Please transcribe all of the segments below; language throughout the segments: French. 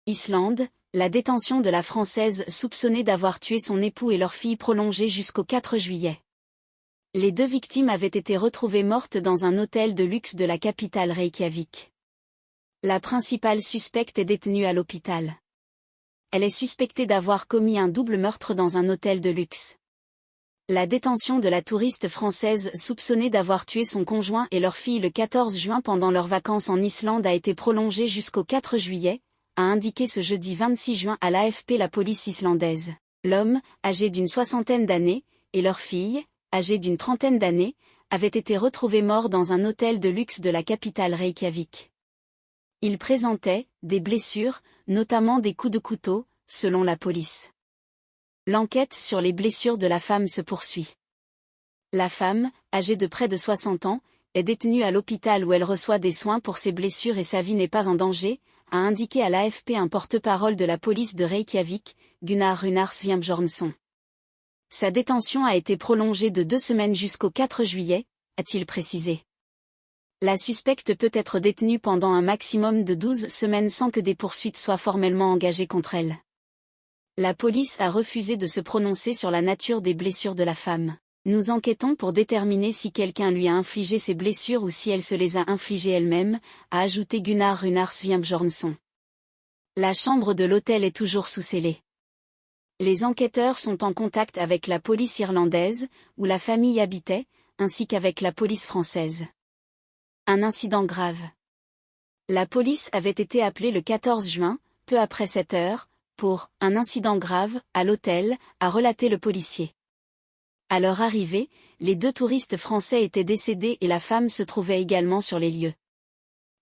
Islande, la détention de la Française soupçonnée d'avoir tué son époux et leur fille prolongée jusqu'au 4 juillet. Les deux victimes avaient été retrouvées mortes dans un hôtel de luxe de la capitale Reykjavik. La principale suspecte est détenue à l'hôpital. Elle est suspectée d'avoir commis un double meurtre dans un hôtel de luxe. La détention de la touriste française soupçonnée d'avoir tué son conjoint et leur fille le 14 juin pendant leurs vacances en Islande a été prolongée jusqu'au 4 juillet, a indiqué ce jeudi 26 juin à l'AFP la police islandaise. L'homme, âgé d'une soixantaine d'années, et leur fille, âgée d'une trentaine d'années, avaient été retrouvés morts dans un hôtel de luxe de la capitale Reykjavik. Ils présentaient des blessures, notamment des coups de couteau, selon la police. L'enquête sur les blessures de la femme se poursuit. La femme, âgée de près de 60 ans, est détenue à l'hôpital où elle reçoit des soins pour ses blessures et sa vie n'est pas en danger, a indiqué à l'AFP un porte-parole de la police de Reykjavik, Gunnar Runar Sviambjornsson. Sa détention a été prolongée de 2 semaines jusqu'au 4 juillet, a-t-il précisé. La suspecte peut être détenue pendant un maximum de 12 semaines sans que des poursuites soient formellement engagées contre elle. La police a refusé de se prononcer sur la nature des blessures de la femme. Nous enquêtons pour déterminer si quelqu'un lui a infligé ces blessures ou si elle se les a infligées elle-même, a ajouté Gunnar Runar Sviambjornsson. La chambre de l'hôtel est toujours sous scellé. Les enquêteurs sont en contact avec la police irlandaise, où la famille habitait, ainsi qu'avec la police française. Un incident grave. La police avait été appelée le 14 juin, peu après 7 heures, pour « un incident grave » à l'hôtel, a relaté le policier. À leur arrivée, les 2 touristes français étaient décédés et la femme se trouvait également sur les lieux.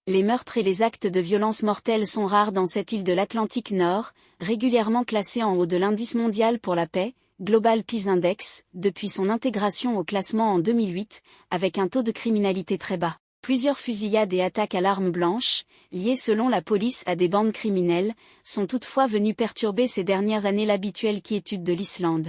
Les meurtres et les actes de violence mortelle sont rares dans cette île de l'Atlantique Nord, régulièrement classée en haut de l'indice mondial pour la paix, Global Peace Index, depuis son intégration au classement en 2008, avec un taux de criminalité très bas. Plusieurs fusillades et attaques à l'arme blanche, liées selon la police à des bandes criminelles, sont toutefois venues perturber ces dernières années l'habituelle quiétude de l'Islande.